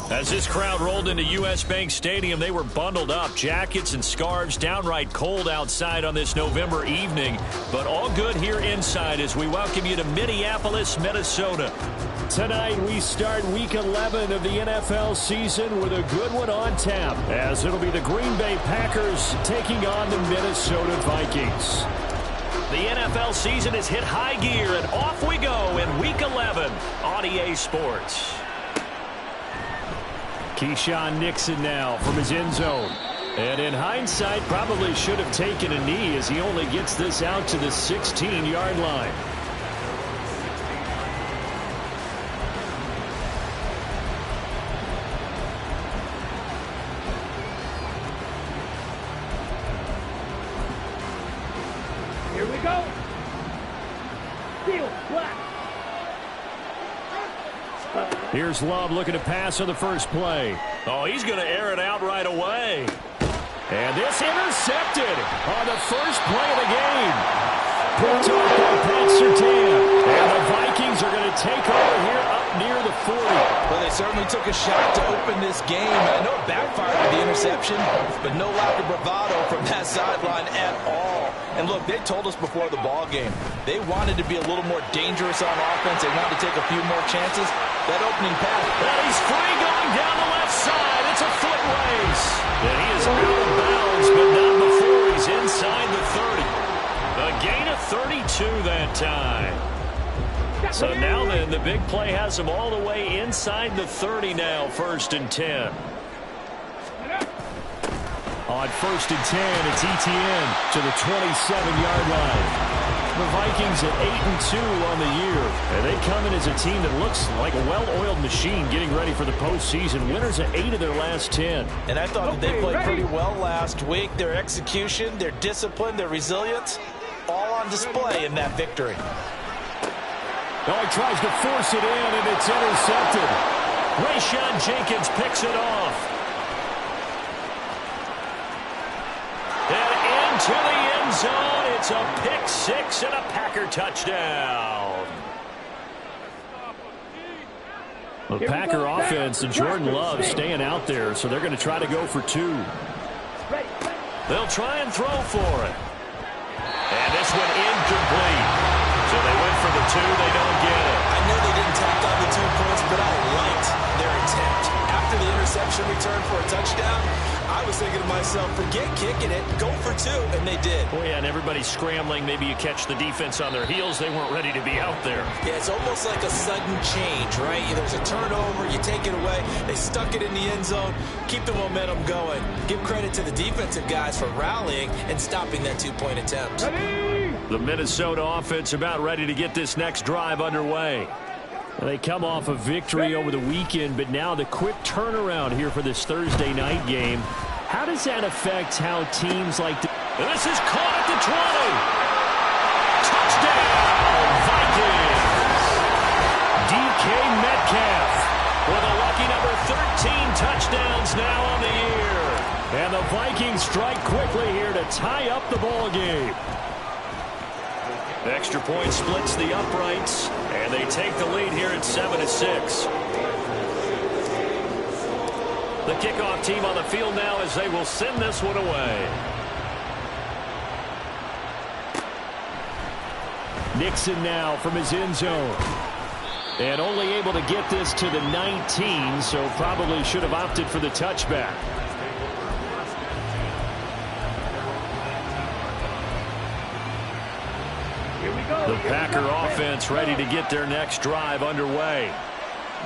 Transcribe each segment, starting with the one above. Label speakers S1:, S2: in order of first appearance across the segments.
S1: As this crowd rolled into U.S. Bank Stadium, they were bundled up, jackets and scarves, downright cold outside on this November evening. But all good here inside as we welcome you to Minneapolis, Minnesota. Tonight we start Week 11 of the NFL season with a good one on tap, as it'll be the Green Bay Packers taking on the Minnesota Vikings. The NFL season has hit high gear, and off we go in Week 11 on EA Sports. Keyshawn Nixon now from his end zone. And in hindsight, probably should have taken a knee as he only gets this out to the 16-yard line.
S2: Here we go. Field black.
S1: Here's Love looking to pass on the first play. Oh, he's going to air it out right away. And this intercepted on the first play of the game. Picked off by Pat Surtain. And the Vikings are going to take over here up near the 40.
S3: Well, they certainly took a shot to open this game. I know it backfired with the interception, but no lack of bravado from that sideline at all. And look, they told us before the ball game, they wanted to be a little more dangerous on offense. They wanted to take a few more chances. That opening pass.
S1: And he's free going down the left side. It's a foot race. And he is out of bounds, but not before he's inside the 30. A gain of 32 that time. So now then, the big play has him all the way inside the 30 now, 1st and 10. On 1st and 10, it's ETN to the 27-yard line. The Vikings at 8-2 on the year. And they come in as a team that looks like a well-oiled machine getting ready for the postseason. Winners at 8 of their last 10.
S3: And I thought that they played pretty well last week. Their execution, their discipline, their resilience, all on display in that victory.
S1: Oh, he tries to force it in, and it's intercepted. Rayshon Jenkins picks it off. And into the end zone. It's a pick six and a Packer touchdown. The Packer offense and Jordan Love staying out there, so they're going to try to go for 2. They'll try and throw for it. And this one incomplete. So they went for the 2. They don't get it.
S3: I know they didn't tack on the 2 points, but I liked their attempt. After the interception return for a touchdown, I was thinking to myself, forget kicking it, go for 2, and they did.
S1: Oh, yeah, and everybody's scrambling. Maybe you catch the defense on their heels. They weren't ready to be out there.
S3: Yeah, it's almost like a sudden change, right? There's a turnover, you take it away, they stuck it in the end zone, keep the momentum going. Give credit to the defensive guys for rallying and stopping that 2-point attempt.
S1: The Minnesota offense about ready to get this next drive underway. They come off a victory over the weekend, but now the quick turnaround here for this Thursday night game. How does that affect how teams like this is caught at the 20. Touchdown, Vikings. DK Metcalf with a lucky number 13 touchdowns now on the year. And the Vikings strike quickly here to tie up the ball game. The extra point splits the uprights, and they take the lead here at 7-6. The kickoff team on the field now as they will send this one away. Nixon now from his end zone. And only able to get this to the 19, so probably should have opted for the touchback. The Packer offense ready to get their next drive underway.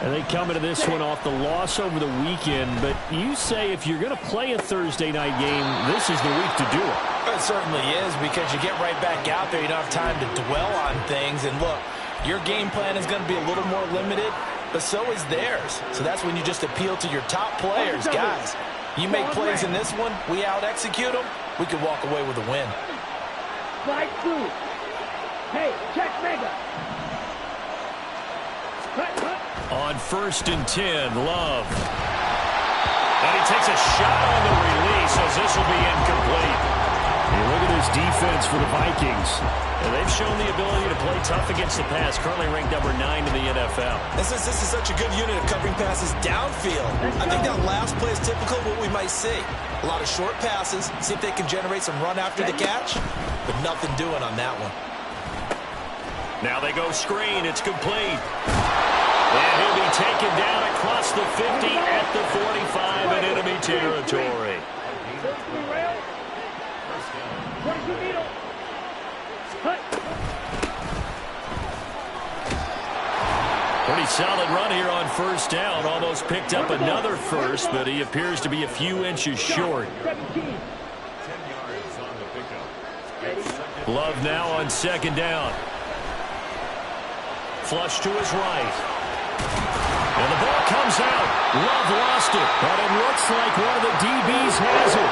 S1: And they come into this one off the loss over the weekend. But you say if you're going to play a Thursday night game, this is the week to do it.
S3: It certainly is, because you get right back out there. You don't have time to dwell on things. And look, your game plan is going to be a little more limited, but so is theirs. So that's when you just appeal to your top players. Guys, you make plays in this one, we out-execute them, we could walk away with a win.
S2: Slide through. Hey, check mega.
S1: On 1st and 10, Love. And he takes a shot on the release as this will be incomplete. Hey, look at this defense for the Vikings. And they've shown the ability to play tough against the pass, currently ranked number 9 in the NFL.
S3: And since this is such a good unit of covering passes downfield, I think that last play is typical of what we might see. A lot of short passes, see if they can generate some run after the catch, but nothing doing on that one.
S1: Now they go screen. It's complete. And he'll be taken down across the 50 at the 45 in enemy territory. Pretty solid run here on first down. Almost picked up another first, but he appears to be a few inches short. Love now on second down. Flush to his right. And the ball comes out. Love lost it, but it looks like one of the DBs has it.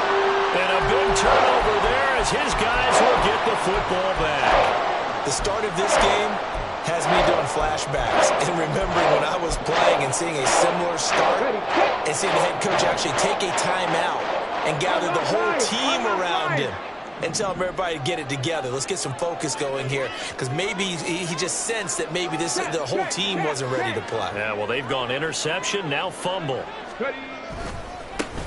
S1: And a big turnover there as his guys will get the football back.
S3: The start of this game has me doing flashbacks and remembering when I was playing and seeing a similar start and seeing the head coach actually take a timeout and gather the whole team around him and tell everybody to get it together. Let's get some focus going here, because maybe he just sensed that maybe the whole team wasn't ready to play.
S1: Yeah, well, they've gone interception, now fumble.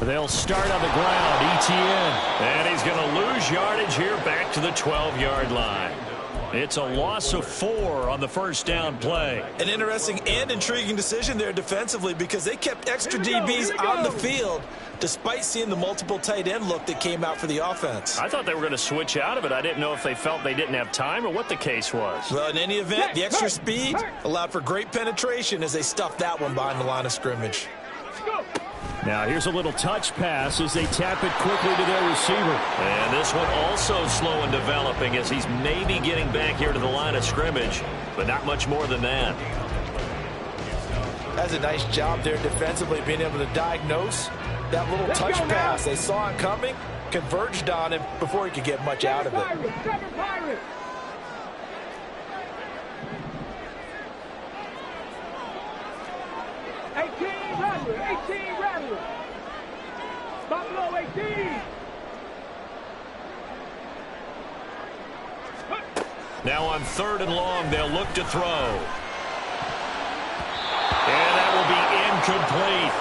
S1: They'll start on the ground, ETN. And he's going to lose yardage here back to the 12-yard line. It's a loss of 4 on the first down play.
S3: An interesting and intriguing decision there defensively, because they kept extra DBs on the field despite seeing the multiple tight end look that came out for the offense.
S1: I thought they were going to switch out of it. I didn't know if they felt they didn't have time or what the case was.
S3: Well, in any event, the extra speed allowed for great penetration as they stuffed that one behind the line of scrimmage.
S1: Now here's a little touch pass as they tap it quickly to their receiver. And this one also slow in developing as he's maybe getting back here to the line of scrimmage, but not much more than that.
S3: That's a nice job there defensively, being able to diagnose that little touch pass. They saw it coming, converged on him before he could get much out of it.
S2: 18 Rattler. Buffalo 18.
S1: Now on 3rd and long, they'll look to throw. And that will be incomplete.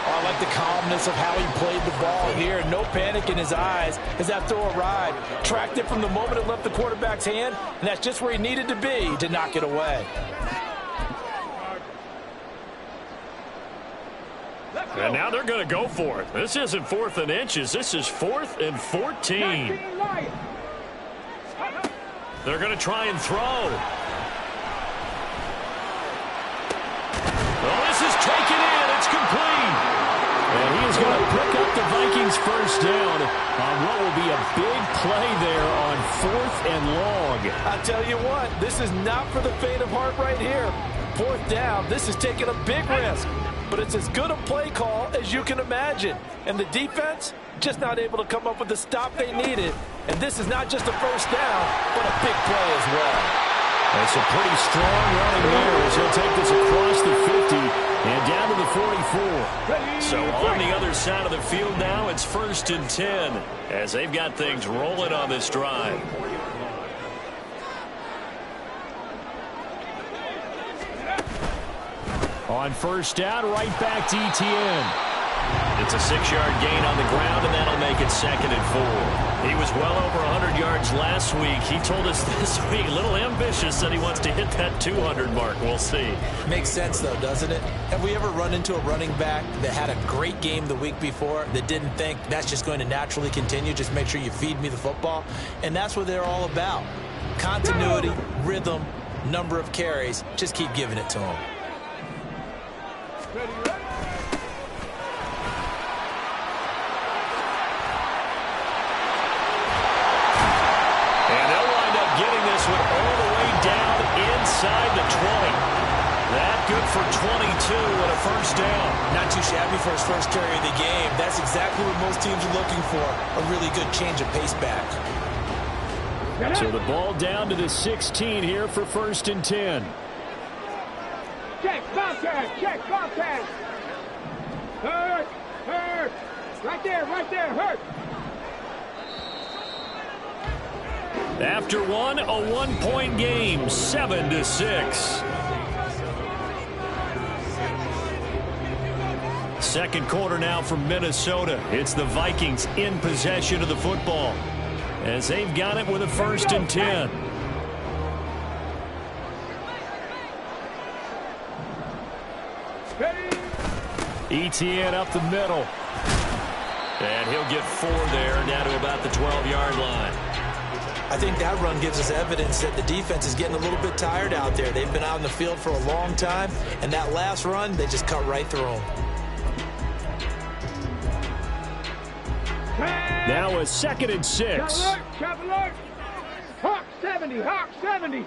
S3: Oh, I like the calmness of how he played the ball here. No panic in his eyes as that throw arrived. Tracked it from the moment it left the quarterback's hand, and that's just where he needed to be to knock it away.
S1: And now they're going to go for it. This isn't 4th and inches. This is 4th and 14. They're going to try and throw. Well, this is taken in. It's complete. And he is going to pick up the Vikings' first down on what will be a big play there on 4th and long.
S3: I tell you what, this is not for the faint of heart right here. 4th down, this is taking a big risk. But it's as good a play call as you can imagine. And the defense just not able to come up with the stop they needed. And this is not just a first down, but a big play as well.
S1: That's a pretty strong running there as he'll take this across the 50 and down to the 44. So on the other side of the field now, it's 1st and 10 as they've got things rolling on this drive. On first down, right back to ETN. It's a 6-yard gain on the ground, and that'll make it 2nd and 4. He was well over 100 yards last week. He told us this week, a little ambitious, that he wants to hit that 200 mark. We'll see.
S3: Makes sense, though, doesn't it? Have we ever run into a running back that had a great game the week before that didn't think that's just going to naturally continue? Just make sure you feed me the football. And that's what they're all about. Continuity, rhythm, number of carries. Just keep giving it to them.
S1: Inside the 20. That good for 22 and a first down.
S3: Not too shabby for his first carry of the game. That's exactly what most teams are looking for. A really good change of pace back.
S1: So the ball down to the 16 here for 1st and 10.
S2: Check, Bobcat, check, Bobcat. Hurt, hurt. Right there, hurt.
S1: After one, a 1-point game, 7-6. Second quarter now from Minnesota. It's the Vikings in possession of the football as they've got it with a 1st and 10. Etienne up the middle. And he'll get 4 there, down to about the 12-yard line.
S3: I think that run gives us evidence that the defense is getting a little bit tired out there. They've been out in the field for a long time, and that last run, they just cut right through them.
S1: Now a 2nd and 6.
S2: Trap alert! Hawk 70, Hawk 70.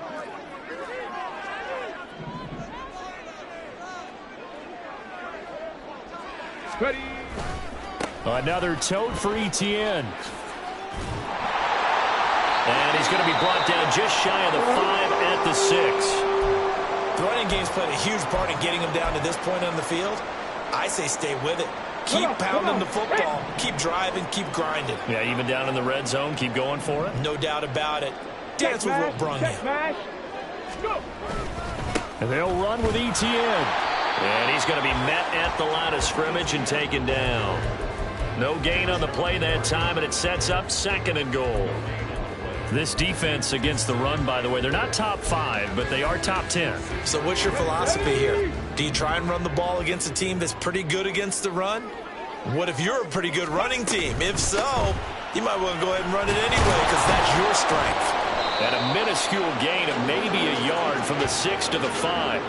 S2: Ready.
S1: Another tote for Etienne. And he's going to be brought down just shy of the 5 at the 6.
S3: The running game's played a huge part in getting him down to this point on the field. I say stay with it. Keep pounding the football. Keep driving. Keep grinding.
S1: Yeah, even down in the red zone, keep going for it.
S3: No doubt about it. Dance with what brung you.
S1: And they'll run with Etienne. And he's going to be met at the line of scrimmage and taken down. No gain on the play that time, and it sets up 2nd and goal. This defense against the run, by the way, they're not top 5, but they are top 10.
S3: So what's your philosophy here? Do you try and run the ball against a team that's pretty good against the run? What if you're a pretty good running team? If so, you might want to go ahead and run it anyway because that's your strength.
S1: And a minuscule gain of maybe a yard from the 6 to the 5.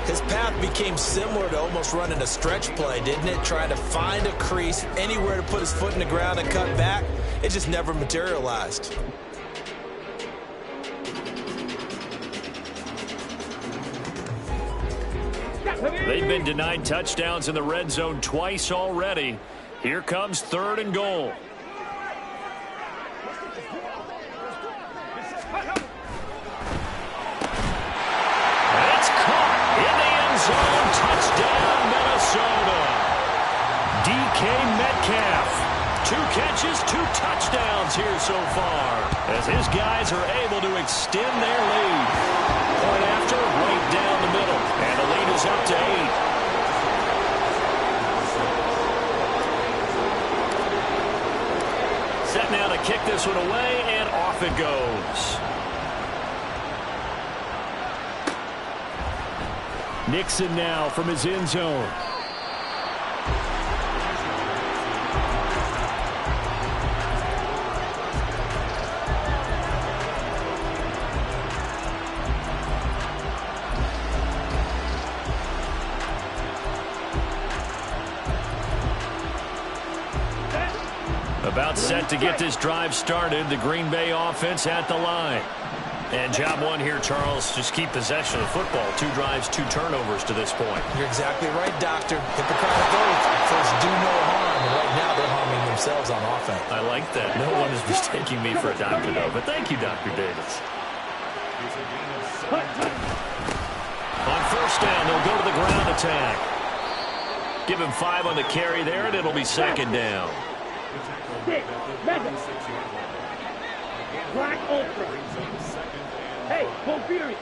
S3: His path became similar to almost running a stretch play, didn't it? Trying to find a crease, anywhere to put his foot in the ground and cut back. It just never materialized.
S1: They've been denied touchdowns in the red zone twice already. Here comes 3rd and goal. It's caught in the end zone. Touchdown, Minnesota. DK Metcalf. 2 catches, 2 touchdowns here so far, as his guys are able to extend their lead. Point after, right down the middle, and the lead is up to 8. Set now to kick this one away, and off it goes. Nixon now from his end zone. About set to get this drive started. The Green Bay offense at the line. And job one here, Charles, just keep possession of the football. 2 drives, 2 turnovers to this point.
S3: You're exactly right, Doctor. Hippocratic oath. First, do no harm. And right now, they're harming themselves on offense.
S1: I like that. No one is mistaking me for a doctor, though. But thank you, Dr. Davis. On 1st down, they'll go to the ground attack. Give him 5 on the carry there, and it'll be 2nd down.
S2: Black Ultra. Hey, full fury.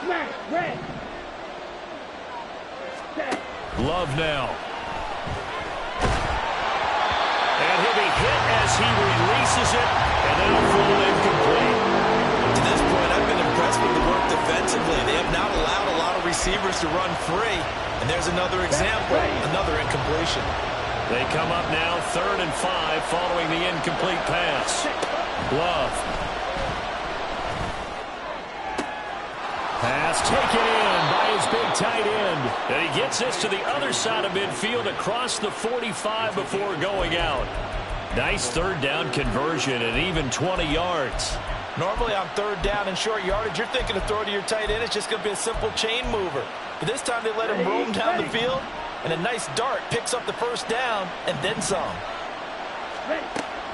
S2: Smash, red.
S1: Love now. And he'll be hit as he releases it, and that'll fall incomplete.
S3: To this point, I've been impressed with the work defensively. They have not allowed a lot of receivers to run free. And there's another example, another incompletion.
S1: They come up now 3rd and 5 following the incomplete pass. Love. Pass taken in by his big tight end. And he gets this to the other side of midfield across the 45 before going out. Nice 3rd down conversion and even 20 yards.
S3: Normally on 3rd down and short yardage, you're thinking of throw to your tight end. It's just going to be a simple chain mover. But this time they let him roam down the field. And a nice dart picks up the 1st down and then some.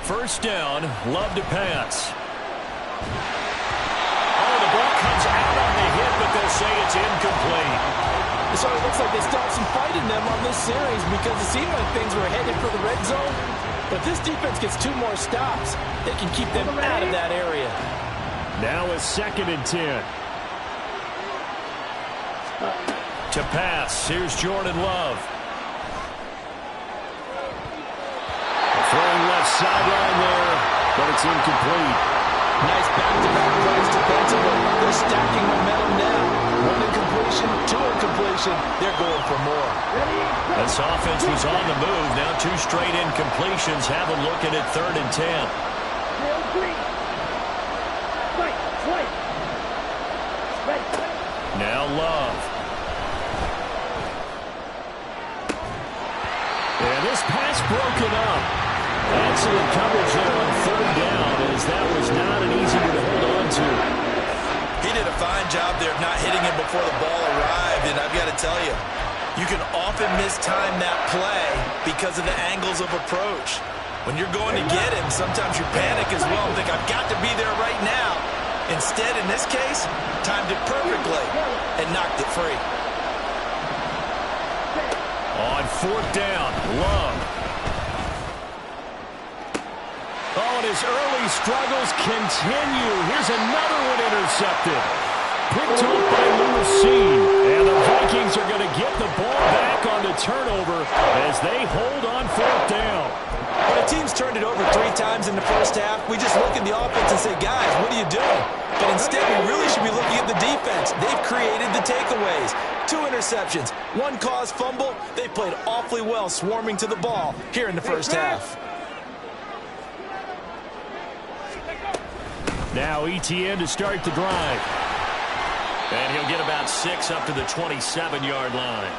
S1: 1st down, Love to pass. Oh, the ball comes out on the hit, but they'll say it's incomplete.
S3: So it looks like they still have some fight in them on this series because it seemed like things were headed for the red zone. But this defense gets 2 more stops. They can keep them out of that area.
S1: Now a 2nd and 10. To pass, here's Jordan Love. Throwing left sideline there, but it's incomplete.
S3: Nice back-to-back plays defensively. They're stacking momentum now. 1 incompletion, 2 incompletion. They're going for more.
S1: This offense was on the move. Now 2 straight incompletions. Have a look at it 3rd and 10. Now Love. And this pass broken up. Excellent coverage there on 3rd down, as that was not an easy one to hold on to.
S3: He did a fine job there of not hitting him before the ball arrived, and I've got to tell you, you can often mistime that play because of the angles of approach. When you're going to get him, sometimes you panic as well and think, I've got to be there right now. Instead, in this case, timed it perfectly and knocked it free.
S1: On 4th down, Love. Oh, and his early struggles continue. Here's another one intercepted. Picked up by Lucene. And the Vikings are going to get the ball back on the turnover as they hold on 4th down.
S3: When a team's turned it over 3 times in the first half, we just look at the offense and say, guys, what are you doing? But instead, we really should be looking at the defense. They've created the takeaways. 2 interceptions, 1 caused fumble. They played awfully well swarming to the ball here in the first half.
S1: Now ETN to start the drive. And he'll get about 6 up to the 27-yard line.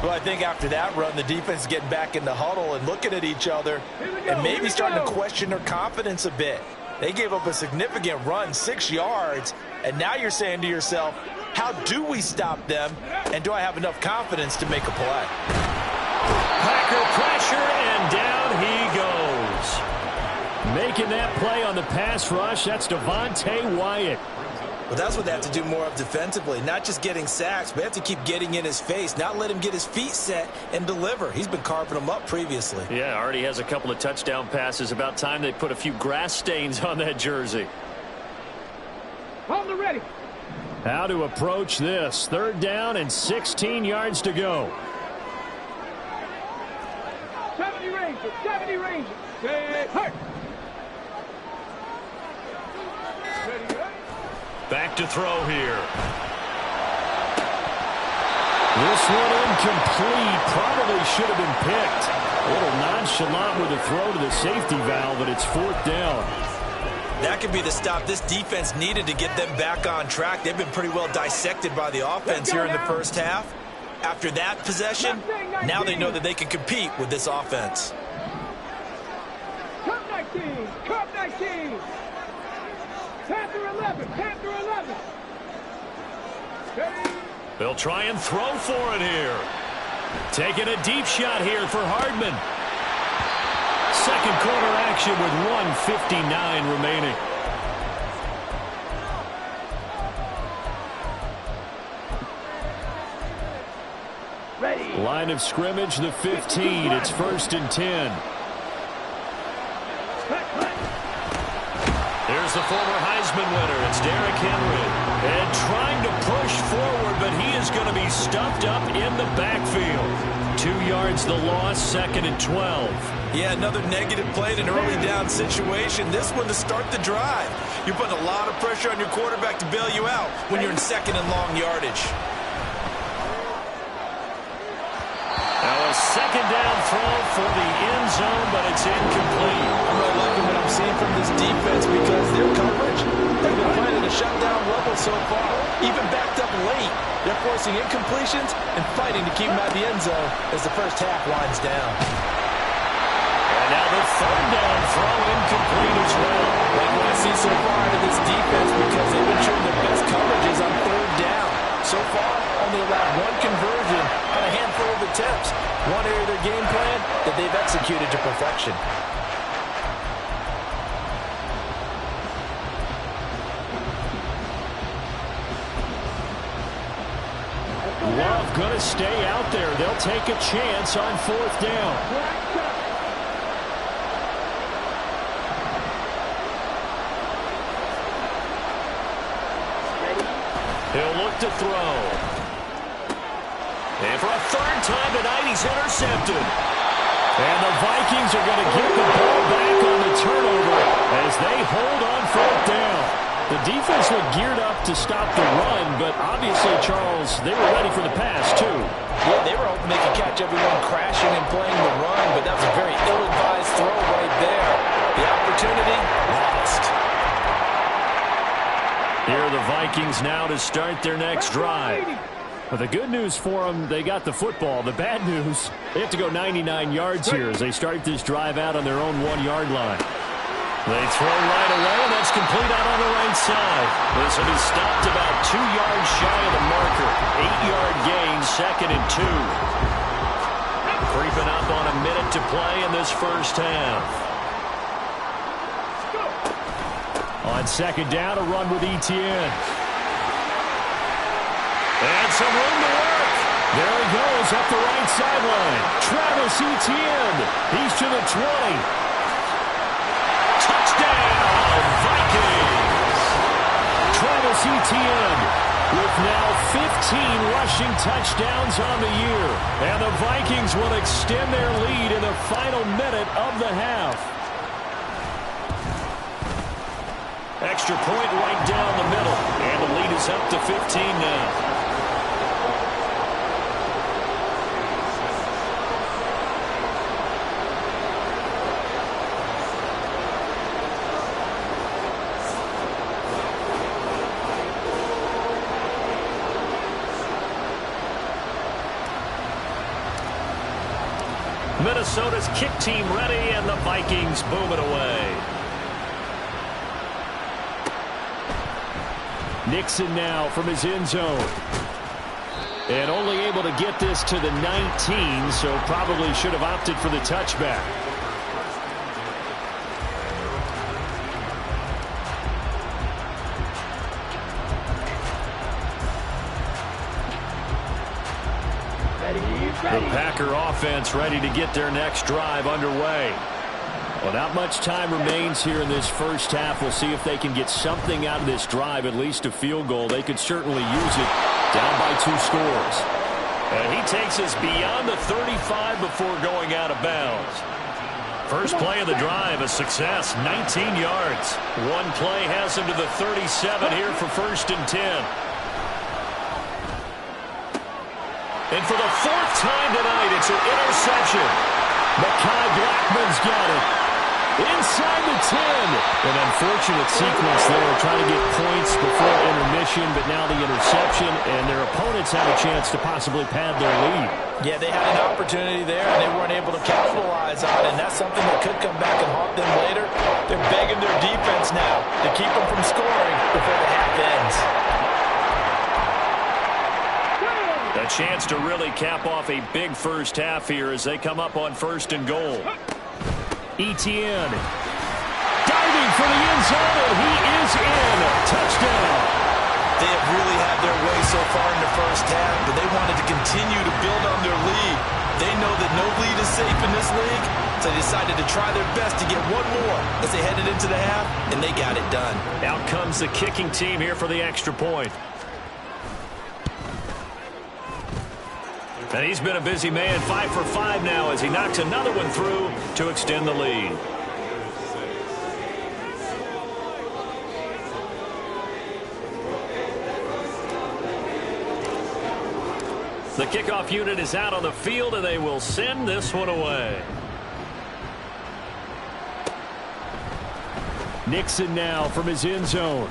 S3: Well, I think after that run, the defense is getting back in the huddle and looking at each other and maybe starting to question their confidence a bit. They gave up a significant run, 6 yards, and now you're saying to yourself, how do we stop them, and do I have enough confidence to make a play?
S1: Packer pressure, and down he goes. Making that play on the pass rush, that's Devontae Wyatt.
S3: Well, that's what they have to do more of defensively, not just getting sacks, but have to keep getting in his face, not let him get his feet set and deliver. He's been carving them up previously.
S1: Yeah, already has a couple of touchdown passes. About time they put a few grass stains on that jersey.
S2: On the ready.
S1: How to approach this. 3rd down and 16 yards to go.
S2: 70 Rangers, 70 Rangers. Stay hurt.
S1: Back to throw here. This one incomplete. Probably should have been picked. A little nonchalant with a throw to the safety valve, but it's 4th down.
S3: That could be the stop this defense needed to get them back on track. They've been pretty well dissected by the offense here in the first half. After that possession, now they know that they can compete with this offense.
S2: Cup 19, Cup 19. Panther 11, Panther 11.
S1: They'll try and throw for it here. Taking a deep shot here for Hardman. 2nd quarter action with 1:59 remaining.
S2: Ready.
S1: Line of scrimmage, the 15. It's 1st and 10. Here's the former Heisman winner. It's Derrick Henry. And trying to push forward, but he is going to be stuffed up in the backfield. 2 yards the loss, 2nd and 12.
S3: Yeah, another negative play in an early down situation. This one to start the drive. You're putting a lot of pressure on your quarterback to bail you out when you're in 2nd and long yardage.
S1: Now a 2nd down throw for the end zone, but it's incomplete.
S3: I'm really liking what I'm seeing from this defense because their coverage has been playing at a shutdown level so far. Even backed up late, they're forcing incompletions and fighting to keep them out of the end zone as the first half winds down.
S1: And now the 3rd down throw incomplete as well.
S3: Like what I see so far out of this defense because they've been showing their best coverages on 3rd down. So far, only allowed 1 conversion on a handful of attempts. One area of their game plan that they've executed to perfection.
S1: Love going to stay out there. They'll take a chance on 4th down. set to throw. And for a third time tonight, he's intercepted. And the Vikings are going to get the ball back on the turnover as they hold on fourth down. The defense looked geared up to stop the run, but obviously, Charles, they were ready for the pass, too.
S3: Yeah, they were hoping they could catch everyone crashing and playing the run, but that was a very ill-advised throw right there. The opportunity lost.
S1: Here are the Vikings now to start their next drive. Well, the good news for them, they got the football. The bad news, they have to go 99 yards here as they start this drive out on their own 1-yard line. They throw right away, and that's complete out on the right side. This will be stopped about 2 yards shy of the marker. 8-yard gain, 2nd and 2. Creeping up on a minute to play in this first half. On 2nd down, a run with Etienne. And some room to work. There he goes up the right sideline. Travis Etienne. He's to the 20. Touchdown, Vikings. Travis Etienne with now 15 rushing touchdowns on the year. And the Vikings will extend their lead in the final minute of the half. Extra point right down the middle. And the lead is up to 15 now. Minnesota's kick team ready, and the Vikings boom it away. Nixon now from his end zone. And only able to get this to the 19, so probably should have opted for the touchback. The Packer offense ready to get their next drive underway. Well, not much time remains here in this first half. We'll see if they can get something out of this drive, at least a field goal. They could certainly use it, down by 2 scores. And he takes us beyond the 35 before going out of bounds. First play of the drive, a success, 19 yards. One play has him to the 37 here for 1st and 10. And for the 4th time tonight, it's an interception. Mekhi Blackman's got it. Inside the 10. An unfortunate sequence there, trying to get points before intermission, but now the interception, and their opponents have a chance to possibly pad their lead.
S3: Yeah, they had an opportunity there, and they weren't able to capitalize on it, and that's something that could come back and haunt them later. They're begging their defense now to keep them from scoring before the half ends.
S1: A chance to really cap off a big first half here as they come up on 1st and goal. Etienne diving for the end zone, and he is in. Touchdown.
S3: They have really had their way so far in the first half, but they wanted to continue to build on their lead. They know that no lead is safe in this league, so they decided to try their best to get one more as they headed into the half, and they got it done.
S1: Out comes the kicking team here for the extra point. And he's been a busy man, 5 for 5 now as he knocks another one through to extend the lead. The kickoff unit is out on the field, and they will send this one away. Nixon now from his end zone.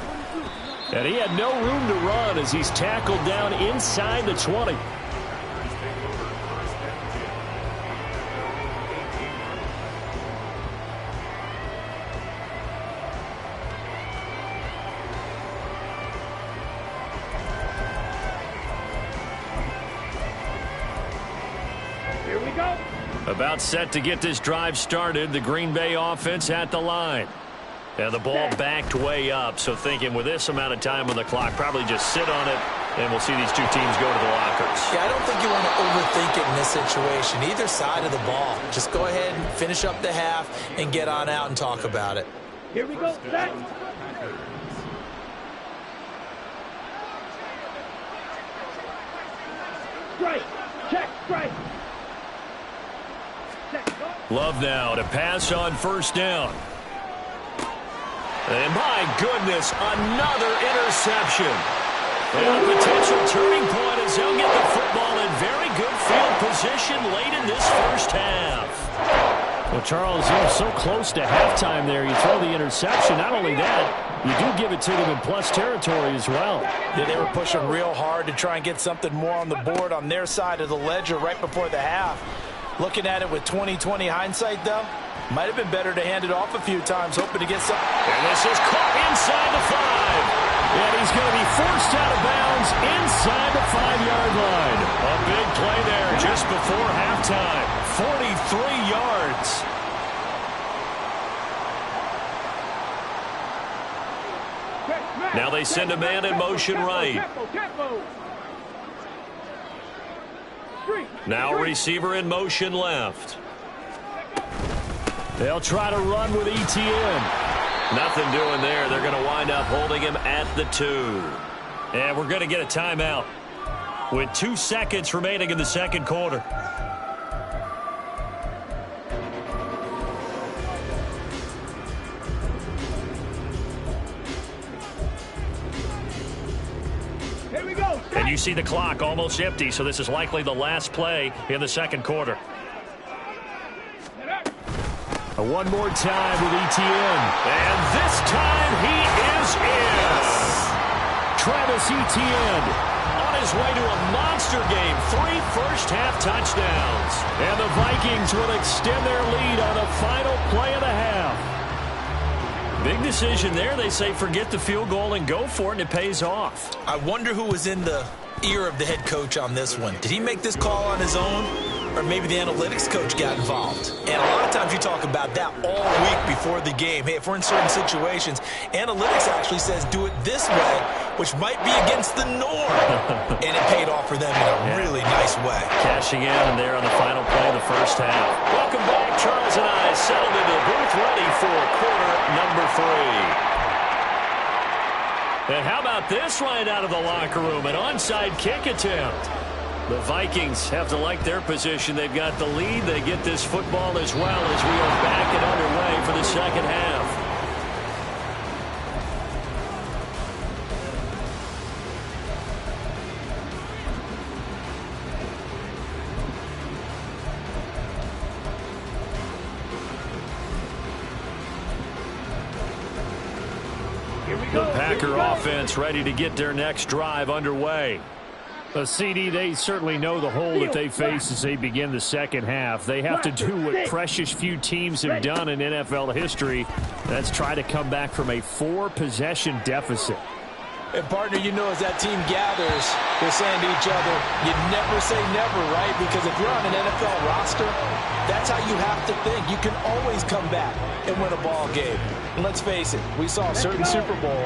S1: And he had no room to run as he's tackled down inside the 20. About set to get this drive started. The Green Bay offense at the line. And the ball backed way up, so thinking with this amount of time on the clock, probably just sit on it, and we'll see these two teams go to the lockers.
S3: Yeah, I don't think you want to overthink it in this situation. Either side of the ball. Just go ahead and finish up the half and get on out and talk about it.
S2: Here we go. Set. Strike.
S1: Love now to pass on first down. And my goodness, another interception. And a potential turning point as they'll get the football in very good field position late in this first half.
S4: Well, Charles, you're so close to halftime there. You throw the interception. Not only that, you do give it to them in plus territory as well.
S3: Yeah, they were pushing real hard to try and get something more on the board on their side of the ledger right before the half. Looking at it with 20/20 hindsight, though, might have been better to hand it off a few times, hoping to get some.
S1: And this is caught inside the 5.
S4: And he's going to be forced out of bounds inside the 5-yard line.
S1: A big play there just before halftime. 43 yards. Now they send a man in motion right. Now receiver in motion left.
S4: They'll try to run with ETN.
S1: Nothing doing there. They're going to wind up holding him at the 2. And we're going to get a timeout with 2 seconds remaining in the second quarter. And you see the clock almost empty, so this is likely the last play in the second quarter.
S4: One more time with ETN.
S1: And this time he is in.
S4: Travis Etienne
S1: on his way to a monster game. 3 first-half touchdowns.
S4: And the Vikings will extend their lead on the final play of the half.
S1: Big decision there. They say forget the field goal and go for it, and it pays off.
S3: I wonder who was in the ear of the head coach on this one. Did he make this call on his own? Or maybe the analytics coach got involved. And a lot of times you talk about that all week before the game. Hey, if we're in certain situations, analytics actually says do it this way, which might be against the norm. And it paid off for them in a really nice way.
S1: Cashing in there on the final play of the first half. Welcome back. Charles and I settled into the booth ready for quarter number 3. And how about this right out of the locker room? An onside kick attempt. The Vikings have to like their position. They've got the lead. They get this football as well as we are back and underway for the second half. The Packer offense ready to get their next drive underway.
S4: CD, they certainly know the hole that they face as they begin the second half. They have to do what precious few teams have done in NFL history. That's try to come back from a 4-possession deficit.
S3: And, partner, you know as that team gathers, they're saying to each other, you never say never, right? Because if you're on an NFL roster, that's how you have to think. You can always come back and win a ball game. And let's face it, we saw a certain Super Bowl,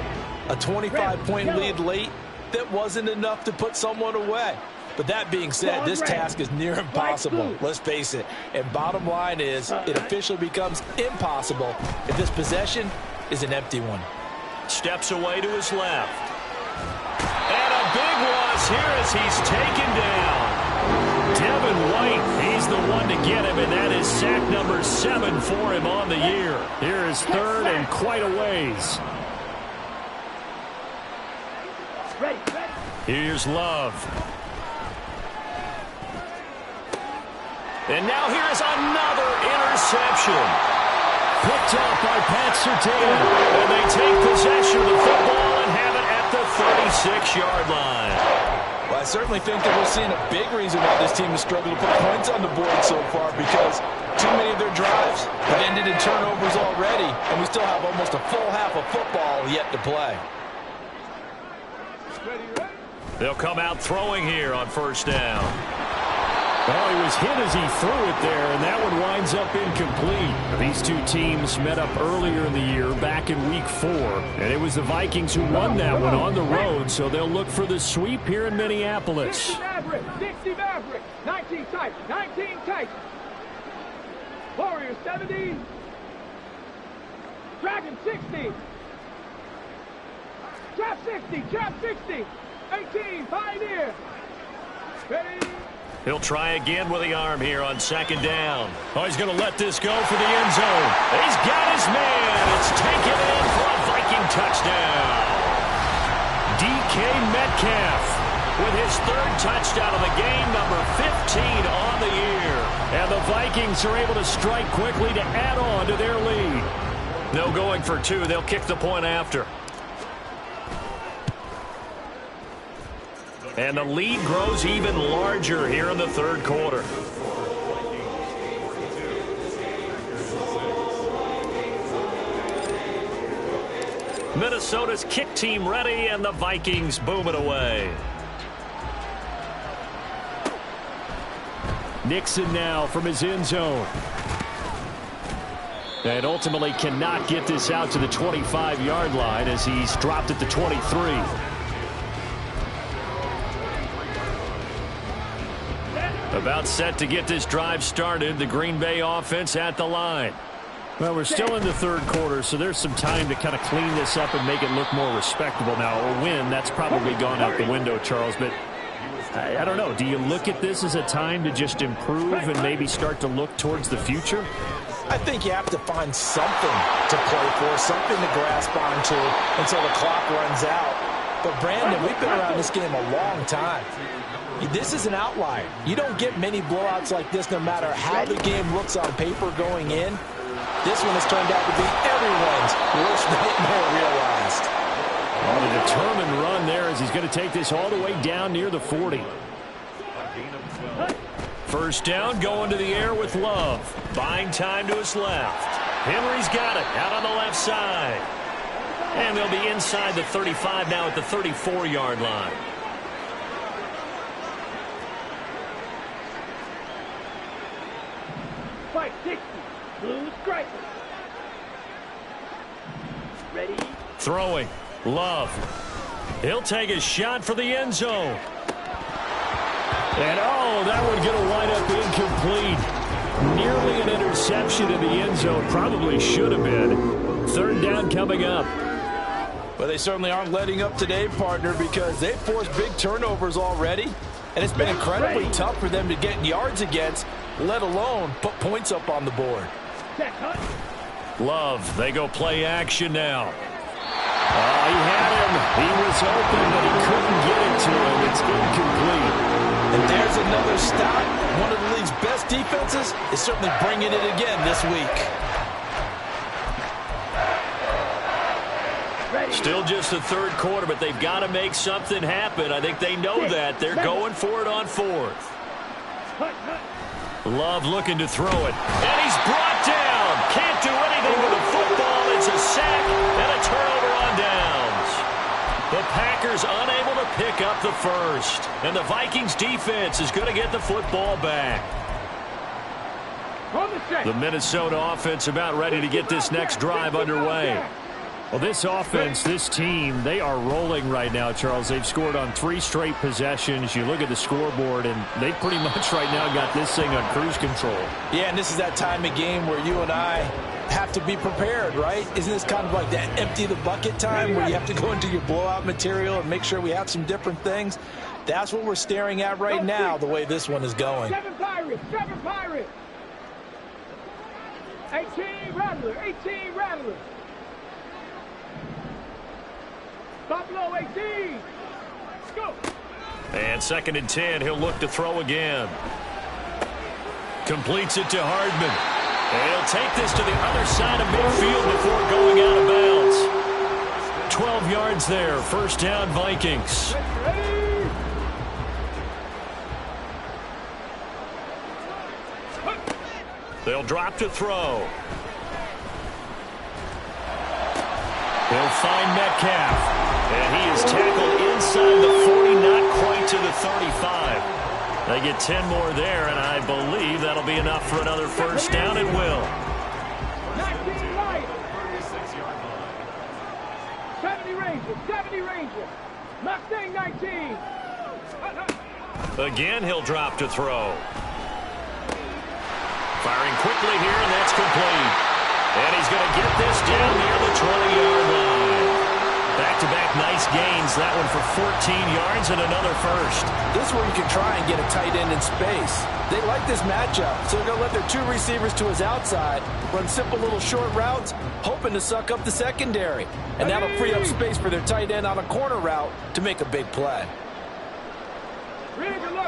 S3: a 25-point lead late, that wasn't enough to put someone away. But that being said, this task is near impossible. Let's face it. And bottom line is, it officially becomes impossible if this possession is an empty one.
S1: Steps away to his left. And a big loss here as he's taken down.
S4: Devin White, he's the one to get him, and that is sack number 7 for him on the year. Here is third and quite a ways.
S1: Here's Love. And now here's another interception.
S4: Picked off by Pat Surtain.
S1: And they take possession of the football and have it at the 36-yard line.
S3: Well, I certainly think that we're seeing a big reason why this team has struggled to put points on the board so far, because too many of their drives have ended in turnovers already, and we still have almost a full half of football yet to play.
S1: They'll come out throwing here on first down.
S4: Well, he was hit as he threw it there, and that one winds up incomplete. These two teams met up earlier in the year, back in Week 4, and it was the Vikings who won that one on the road, so they'll look for the sweep here in Minneapolis.
S2: 60 Mavericks, 19 tight, 19 tight. Warriors 70, Dragon 60, Trap 60, Trap 60, 18, Pioneer. Ready,
S1: He'll try again with the arm here on second down. Oh, he's going to let this go for the end zone. He's got his man. It's taken in for a Viking touchdown. DK Metcalf with his third touchdown of the game, number 15 on the year. And the Vikings are able to strike quickly to add on to their lead. No going for two. They'll kick the point after. And the lead grows even larger here in the third quarter. Minnesota's kick team ready, and the Vikings boom it away.
S4: Nixon now from his end zone. And ultimately cannot get this out to the 25-yard line as he's dropped at the 23.
S1: About set to get this drive started. The Green Bay offense at the line.
S4: Well, we're still in the third quarter, so there's some time to kind of clean this up and make it look more respectable. Now, a win, that's probably gone out the window, Charles, but I don't know. Do you look at this as a time to just improve and maybe start to look towards the future?
S3: I think you have to find something to play for, something to grasp onto until the clock runs out. But, Brandon, we've been around this game a long time. This is an outlier. You don't get many blowouts like this no matter how the game looks on paper going in. This one has turned out to be everyone's worst nightmare realized.
S4: On a determined run there as he's going to take this all the way down near the 40.
S1: First down, going to the air with Love. Buying time to his left. Henry's got it out on the left side. And they'll be inside the 35 now at the 34-yard line.
S2: Fight 60. Blue striker. Ready?
S1: Throwing. Love. He'll take a shot for the end zone.
S4: And, oh, that one going to wind up incomplete. Nearly an interception in the end zone. Probably should have been. Third down coming up.
S3: Well, they certainly aren't letting up today, partner, because they've forced big turnovers already. And it's been incredibly tough for them to get yards against, let alone put points up on the board.
S1: Love, they go play action now.
S4: He had him. He was open, but he couldn't get it to him. It's incomplete.
S3: And there's another stop. One of the league's best defenses is certainly bringing it again this week.
S1: Still just the third quarter, but they've got to make something happen. I think they know that. They're going for it on fourth. Love looking to throw it. And he's brought down. Can't do anything with the football. It's a sack and a turnover on downs. The Packers unable to pick up the first. And the Vikings defense is going to get the football back. The Minnesota offense about ready to get this next drive underway.
S4: Well, this offense, this team, they are rolling right now, Charles. They've scored on 3 straight possessions. You look at the scoreboard, and they pretty much right now got this thing on cruise control.
S3: Yeah, and this is that time of game where you and I have to be prepared, right? Isn't this kind of like that empty the bucket time where you have to go into your blowout material and make sure we have some different things? That's what we're staring at right now, the way this one is going.
S2: 7 Pirates, 7 Pirates. 18 Rattler, 18 Rattler. Buffalo 18. Go.
S1: And second and 10, he'll look to throw again. Completes it to Hardman. And he'll take this to the other side of midfield before going out of bounds. 12 yards there. First down, Vikings. They'll drop to throw. He'll find Metcalf. And he is tackled inside the 40, not quite to the 35. They get 10 more there, and I believe that'll be enough for another first down. It will.
S2: 19 right. 70 Rangers, 70 Rangers. Mustang 19.
S1: Again, he'll drop to throw. Firing quickly here, and that's complete. And he's going to get this down near the 20-yard line. Back-to-back Nice gains. That one for 14 yards and another first.
S3: This is where you can try and get a tight end in space. They like this matchup, so they're going to let their two receivers to his outside, run simple little short routes, hoping to suck up the secondary. And that'll free up space for their tight end on a corner route to make a big play.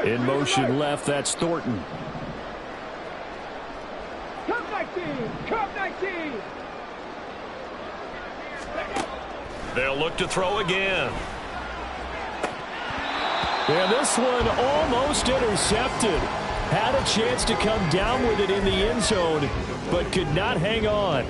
S4: In motion left, that's Thornton.
S2: Come 19! Come 19!
S1: They'll look to throw again.
S4: And this one almost intercepted. Had a chance to come down with it in the end zone, but could not hang on.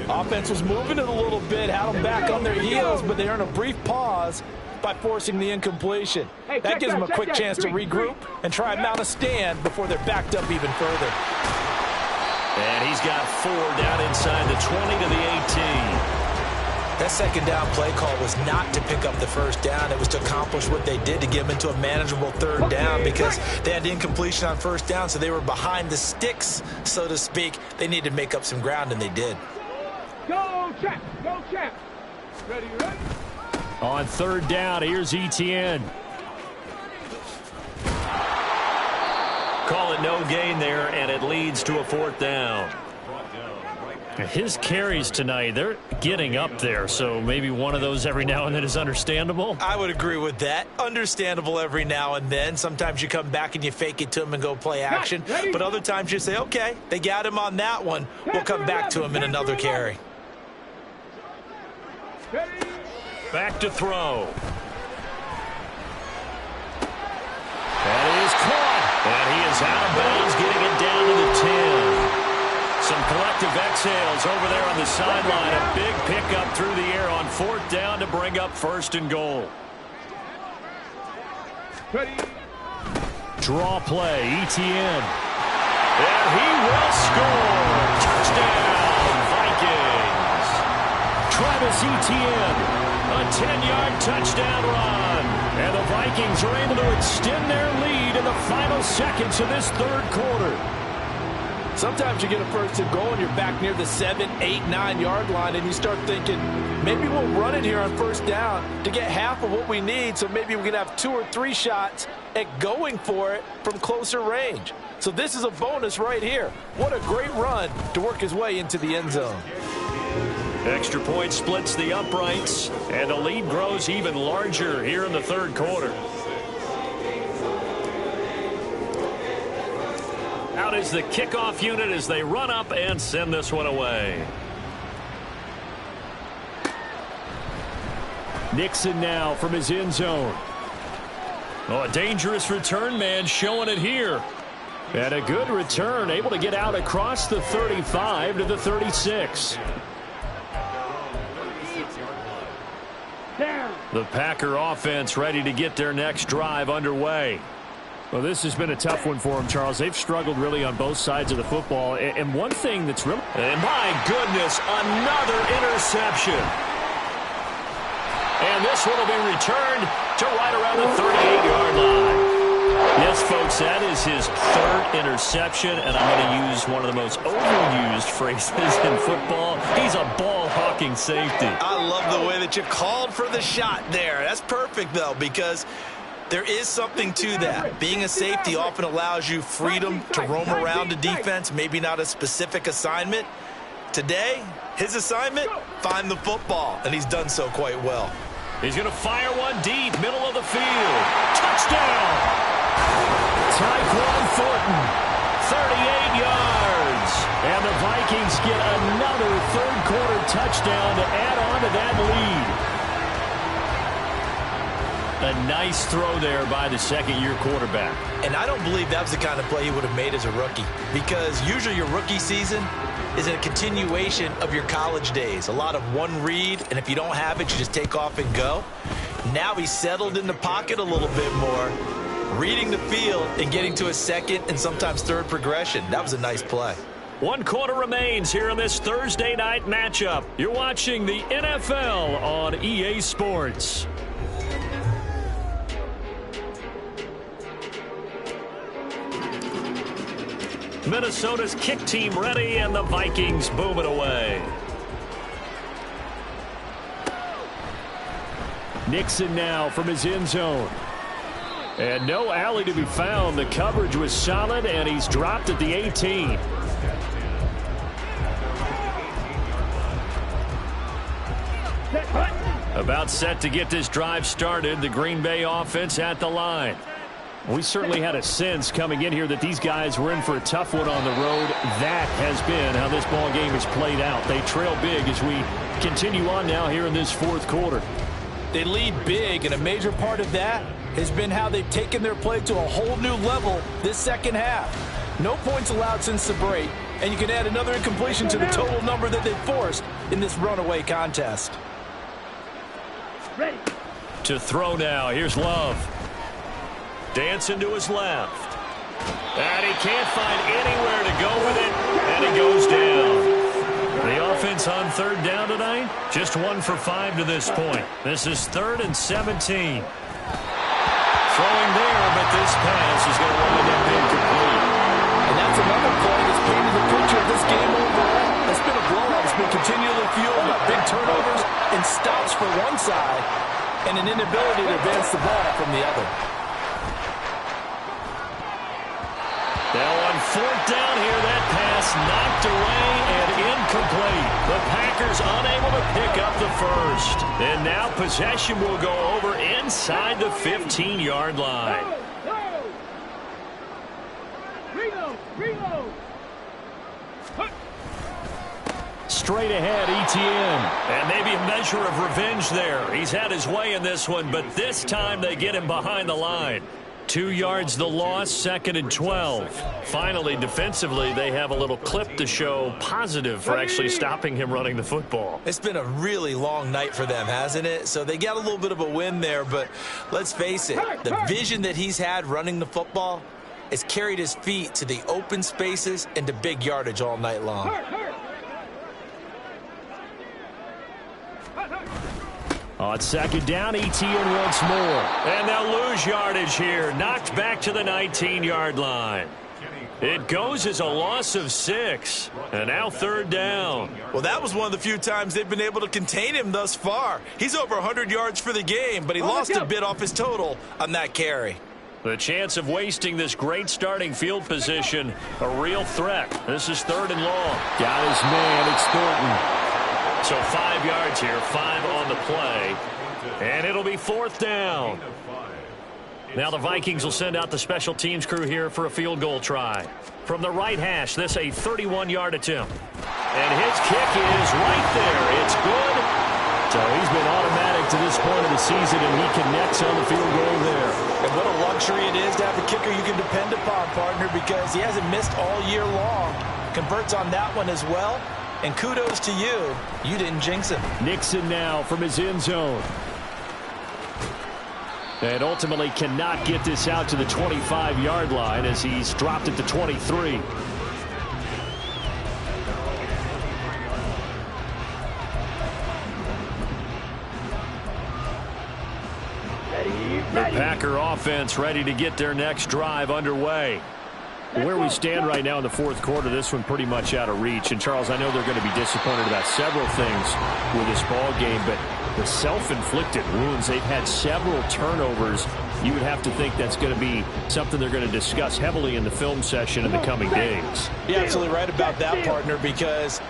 S3: Offense was moving it a little bit, had them back on their heels, but they earned a brief pause by forcing the incompletion. That gives them a quick chance to regroup and try and mount a stand before they're backed up even further.
S1: And he's got 4 down inside the 20 to the 18.
S3: That second down play call was not to pick up the first down. It was to accomplish what they did, to get them into a manageable third down, because they had incompletion on first down, so they were behind the sticks, so to speak. They needed to make up some ground, and they did.
S2: Go, Champ! Go, Champ! Ready, ready?
S4: On third down, here's Etienne.
S1: Call it no gain there, and it leads to a 4th down.
S4: His carries tonight, they're getting up there, so maybe one of those every now and then is understandable.
S3: I would agree with that. Understandable every now and then. Sometimes you come back and you fake it to him and go play action. But other times you say, okay, they got him on that one. We'll come back to him in another carry.
S1: Back to throw.
S4: That is caught.
S1: And he is out of bounds, getting it down to the 10. Some collective exhales over there on the sideline. A big pickup through the air on 4th down to bring up 1st and goal.
S2: Ready?
S4: Draw play, Etienne.
S1: And he will score. Touchdown, Vikings.
S4: Travis Etienne, a 10-yard touchdown run. And the Vikings are able to extend their lead in the final seconds of this third quarter.
S3: Sometimes you get a 1st and goal and you're back near the 7, 8, 9-yard line, and you start thinking, maybe we'll run it here on 1st down to get half of what we need, so maybe we can have 2 or 3 shots at going for it from closer range. So this is a bonus right here. What a great run to work his way into the end zone.
S1: Extra point splits the uprights, and the lead grows even larger here in the third quarter. Out is the kickoff unit as they run up and send this one away.
S4: Nixon now from his end zone.
S1: Oh, a dangerous return man showing it here.
S4: And a good return, able to get out across the 35 to the 36.
S1: The Packer offense ready to get their next drive underway.
S4: Well, this has been a tough one for them, Charles. They've struggled really on both sides of the football. And one thing that's really...
S1: And my goodness, another interception. And this one will be returned to right around the 38-yard line. Yes, folks, that is his 3rd interception, and I'm going to use one of the most overused phrases in football. He's a ball-hawking safety.
S3: I love the way that you called for the shot there. That's perfect, though, because there is something to that. Being a safety often allows you freedom to roam around a defense, maybe not a specific assignment. Today, his assignment, find the football, and he's done so quite well.
S1: He's going to fire one deep, middle of the field. Touchdown!
S4: Tyquan Thornton,
S1: 38 yards.
S4: And the Vikings get another third-quarter touchdown to add on to that lead.
S1: A nice throw there by the second-year quarterback.
S3: And I don't believe that was the kind of play he would have made as a rookie, because usually your rookie season is a continuation of your college days. A lot of one read, and if you don't have it, you just take off and go. Now he's settled in the pocket a little bit more, reading the field and getting to a second and sometimes third progression. That was a nice play.
S1: 1 quarter remains here in this Thursday night matchup. You're watching the NFL on EA Sports. Minnesota's kick team ready, and the Vikings boom it away.
S4: Nixon now from his end zone. And no alley to be found. The coverage was solid, and he's dropped at the 18. About set to get this drive started. The Green Bay offense at the line. We certainly had a sense coming in here that these guys were in for a tough one on the road. That has been how this ball game has played out. They trail big as we continue on now here in this fourth quarter.
S3: They lead big, and a major part of that has been how they've taken their play to a whole new level this second half. No points allowed since the break, and you can add another incompletion to the total number that they've forced in this runaway contest.
S2: Ready.
S1: To throw now. Here's Love. Dancing to his left. And he can't find anywhere to go with it, and he goes down. The offense on third down tonight, just 1 for 5 to this point. This is 3rd and 17. Throwing there, but this pass is going to wind up incomplete.
S3: And that's another play that's painted the picture of this game overall. It's been a blowout. It's been continually fueled by big turnovers and stops for one side and an inability to advance the ball from the other.
S1: Now on 4th down here, that pass knocked away and incomplete. The Packers unable to pick up the first. And now possession will go over inside the 15-yard line.
S2: Reload. Reload.
S1: Straight ahead, Etienne. And maybe a measure of revenge there. He's had his way in this one, but this time they get him behind the line. 2 yards the loss, 2nd and 12. Finally, defensively, they have a little clip to show positive for actually stopping him running the football.
S3: It's been a really long night for them, hasn't it? So they got a little bit of a win there, but let's face it, the vision that he's had running the football has carried his feet to the open spaces and to big yardage all night long.
S4: On 2nd down, Etienne once more.
S1: And they'll lose yardage here. Knocked back to the 19-yard line. It goes as a loss of 6. And now 3rd down.
S3: Well, that was one of the few times they've been able to contain him thus far. He's over 100 yards for the game, but he lost a bit off his total on that carry.
S1: The chance of wasting this great starting field position, a real threat. This is 3rd and long.
S4: Got his man. It's Thornton.
S1: So 5 yards here, 5 on the play. And it'll be 4th down. Now the Vikings will send out the special teams crew here for a field goal try. From the right hash, this a 31-yard attempt. And his kick is right there. It's good.
S4: So he's been automatic to this point of the season, and he connects on the field goal there.
S3: And what a luxury it is to have a kicker you can depend upon, partner, because he hasn't missed all year long. Converts on that one as well. And kudos to you. You didn't jinx him.
S4: Nixon now from his end zone. And ultimately cannot get this out to the 25-yard line as he's dropped at the 23. The Packer offense ready to get their next drive underway. Where we stand right now in the fourth quarter, this one pretty much out of reach. And, Charles, I know they're going to be disappointed about several things with this ball game, but the self-inflicted wounds, they've had several turnovers. You would have to think that's going to be something they're going to discuss heavily in the film session in the coming days.
S3: You're absolutely right about that, partner, because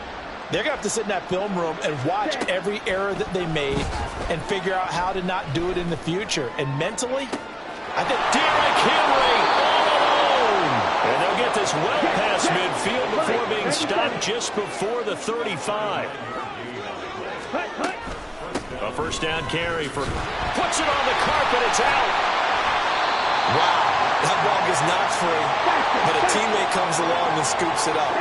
S3: they're going to have to sit in that film room and watch every error that they made and figure out how to not do it in the future. And mentally, I think
S1: Derrick Henry and they'll get this well past midfield before being stopped just before the 35. A first down carry for puts it on the carpet. It's out.
S3: Wow, that ball gets knocked free, but a teammate comes along and scoops it up.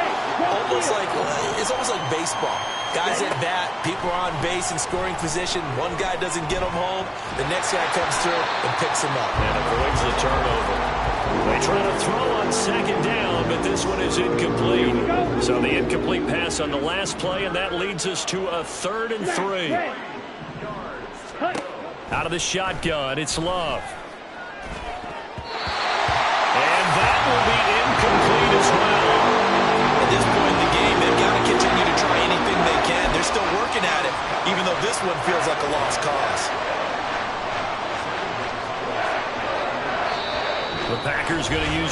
S3: It's almost like baseball. Guys at bat, people are on base in scoring position. One guy doesn't get them home. The next guy comes through and picks him up.
S1: And avoids the turnover. They try to throw on second down, but this one is incomplete. So the incomplete pass on the last play, and that leads us to a 3rd and 3. Out of the shotgun, it's Love. And that will be incomplete as well.
S3: At this point in the game, they've got to continue to try anything they can. They're still working at it, even though this one feels like a lost cause.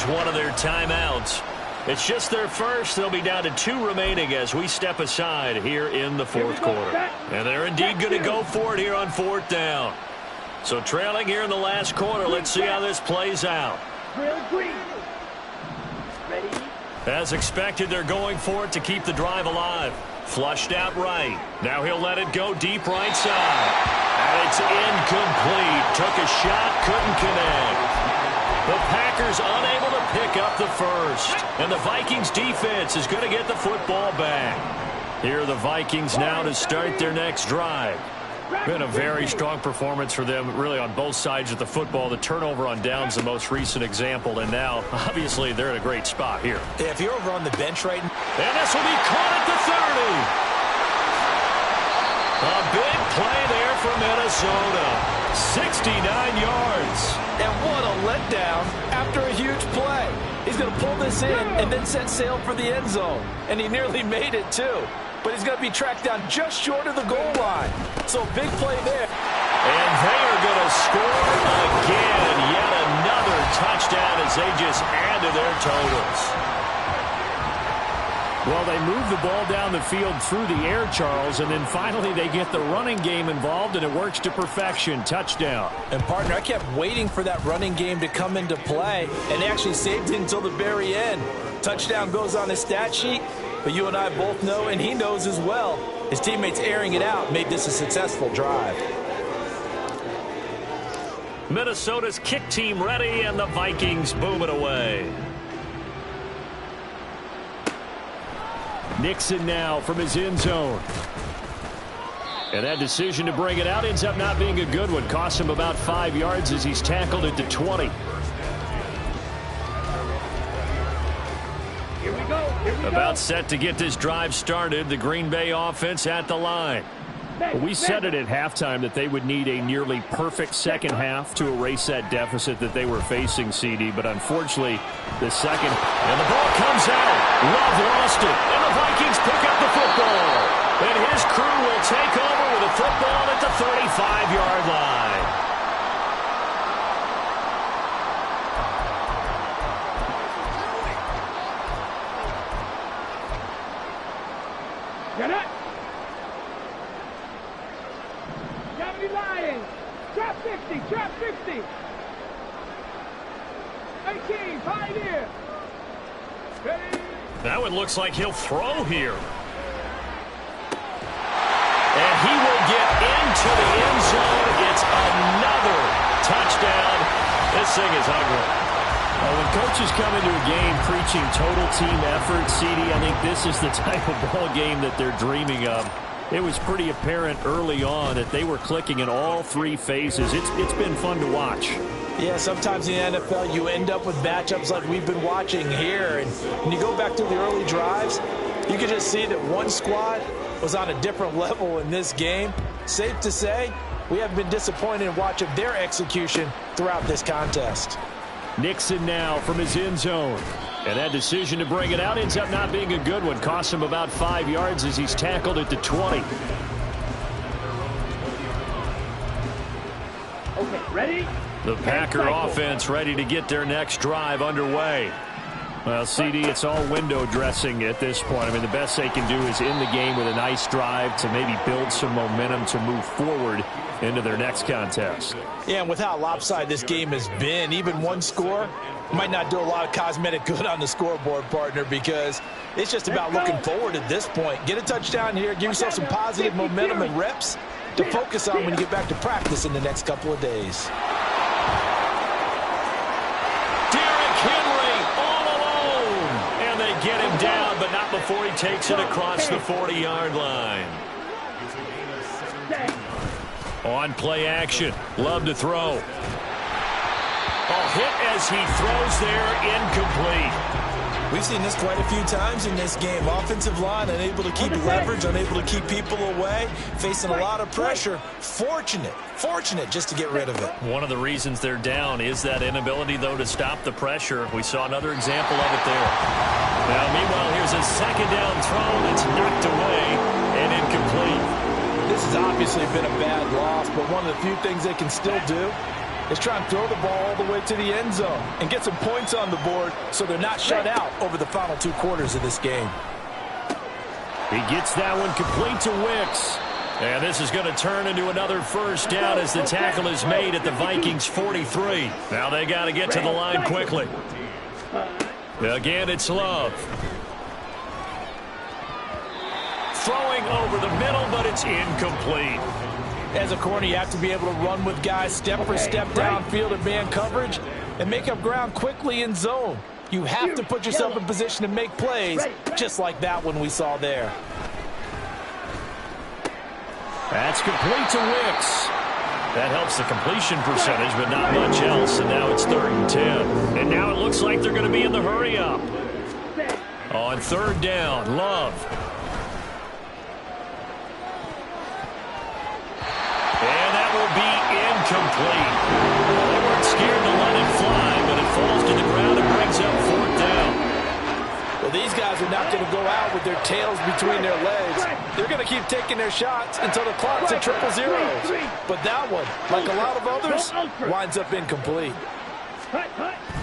S1: use one of their timeouts. It's just their first. They'll be down to 2 remaining as we step aside here in the fourth quarter. And they're indeed going to go for it here on 4th down. So trailing here in the last quarter. Let's see how this plays out. As expected, they're going for it to keep the drive alive. Flushed out right. Now he'll let it go deep right side. And it's incomplete. Took a shot, couldn't connect. The Packers unable to pick up the first. And the Vikings defense is going to get the football back. Here are the Vikings now to start their next drive. Been a very strong performance for them, really, on both sides of the football. The turnover on downs, the most recent example, and now, obviously, they're in a great spot here.
S3: Yeah, if you're over on the bench right now.
S1: And this will be caught at the 30. A big play there for Minnesota. 69 yards.
S3: And what a letdown after a huge play. He's going to pull this in and then set sail for the end zone. And he nearly made it, too. But he's going to be tracked down just short of the goal line. So big play there.
S1: And they are going to score again. Yet another touchdown as they just add to their totals.
S4: Well, they move the ball down the field through the air, Charles, and then finally they get the running game involved, and it works to perfection. Touchdown.
S3: And, partner, I kept waiting for that running game to come into play, and they actually saved it until the very end. Touchdown goes on his stat sheet, but you and I both know, and he knows as well, his teammates airing it out made this a successful drive.
S1: Minnesota's kick team ready, and the Vikings boom it away.
S4: Nixon now from his end zone. And that decision to bring it out ends up not being a good one. Costs him about 5 yards as he's tackled at the 20.
S2: Here we go.
S1: About set to get this drive started. The Green Bay offense at the line.
S4: We said it at halftime that they would need a nearly perfect second half to erase that deficit that they were facing, CD. But unfortunately, the second.
S1: And the ball comes out. Love lost it. And the Vikings pick up the football. And his crew will take over with a football at the 35-yard line.
S2: Get it. Lions. Drop 50. Drop 50. 18. Pioneer.
S1: That one looks like he'll throw here. And he will get into the end zone. It's another touchdown. This thing is ugly.
S4: Well, when coaches come into a game preaching total team effort, CD, I think this is the type of ball game that they're dreaming of. It was pretty apparent early on that they were clicking in all 3 phases. It's been fun to watch.
S3: Yeah, sometimes in the NFL you end up with matchups like we've been watching here. And when you go back to the early drives, you can just see that one squad was on a different level in this game. Safe to say, we have been disappointed in watching their execution throughout this contest.
S4: Nixon now from his end zone. And that decision to bring it out ends up not being a good one. Costs him about 5 yards as he's tackled at the 20.
S2: Okay, ready?
S1: The Packer offense ready to get their next drive underway.
S4: Well, CD, it's all window dressing at this point. I mean, the best they can do is in the game with a nice drive to maybe build some momentum to move forward into their next contest.
S3: Yeah, and with how lopsided this game has been, even one score might not do a lot of cosmetic good on the scoreboard, partner, because it's just about looking forward at this point. Get a touchdown here, give yourself some positive momentum and reps to focus on when you get back to practice in the next couple of days.
S1: Derrick Henry all alone. And they get him down, but not before he takes it across the 40-yard line. On play action. Love to throw. Hit as he throws there, incomplete.
S3: We've seen this quite a few times in this game. Offensive line unable to keep leverage, unable to keep people away, facing a lot of pressure. Fortunate just to get rid of it.
S1: One of the reasons they're down is that inability, though, to stop the pressure. We saw another example of it there. Now, meanwhile, here's a second down throw that's knocked away and incomplete.
S3: This has obviously been a bad loss, but one of the few things they can still do is try and throw the ball all the way to the end zone and get some points on the board so they're not shut out over the final 2 quarters of this game.
S4: He gets that one complete to Wicks.
S1: And this is going to turn into another first down as the tackle is made at the Vikings 43. Now they got to get to the line quickly. Again, it's Love. Throwing over the middle, but it's incomplete.
S3: As a corner, you have to be able to run with guys step for step downfield in man coverage and make up ground quickly in zone. You have to put yourself in position to make plays, just like that one we saw there.
S4: That's complete to Wicks.
S1: That helps the completion percentage, but not much else, and now it's 3rd and 10. And now it looks like they're going to be in the hurry-up. On 3rd down, Love. And that will be incomplete. They weren't scared to let it fly, but it falls to the ground and brings up 4th down.
S3: Well, these guys are not going to go out with their tails between their legs. They're going to keep taking their shots until the clock's at 000. But that one, like a lot of others, winds up incomplete.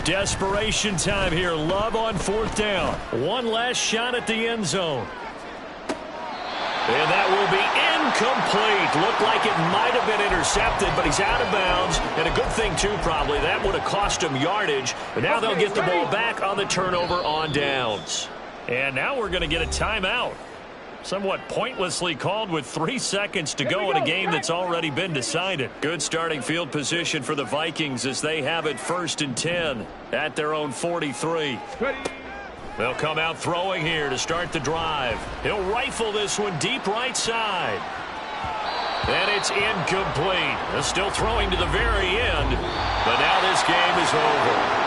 S1: Desperation time here. Love on 4th down. One last shot at the end zone. And that will be incomplete. Looked like it might have been intercepted, but he's out of bounds. And a good thing, too, probably. That would have cost him yardage. But now they'll get the ball back on the turnover on downs. And now we're going to get a timeout. Somewhat pointlessly called with 3 seconds to go in a game that's already been decided. Good starting field position for the Vikings as they have it 1st and 10 at their own 43. They'll come out throwing here to start the drive. He'll rifle this one deep right side. And it's incomplete. They're still throwing to the very end. But now this game is over.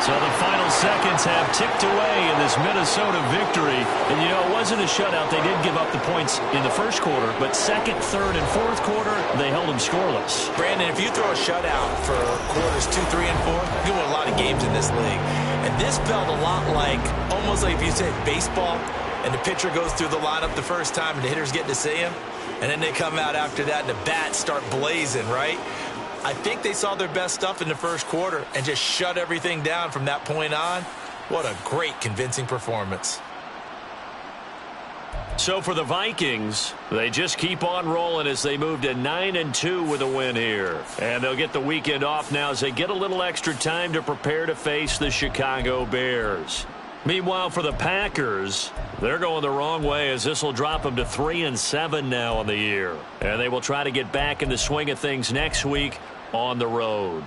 S1: So the final seconds have ticked away in this Minnesota victory. And, you know, it wasn't a shutout. They did give up the points in the 1st quarter. But 2nd, 3rd, and 4th quarter, they held them scoreless.
S3: Brandon, if you throw a shutout for quarters 2, 3, and 4, you win a lot of games in this league. And this felt a lot like, almost like if you said baseball, and the pitcher goes through the lineup the first time and the hitters get to see him, and then they come out after that and the bats start blazing, right? I think they saw their best stuff in the 1st quarter and just shut everything down from that point on. What a great, convincing performance.
S1: So for the Vikings, they just keep on rolling as they move to 9-2 with a win here. And they'll get the weekend off now as they get a little extra time to prepare to face the Chicago Bears. Meanwhile, for the Packers, they're going the wrong way as this will drop them to 3-7 now on the year. And they will try to get back in the swing of things next week on the road.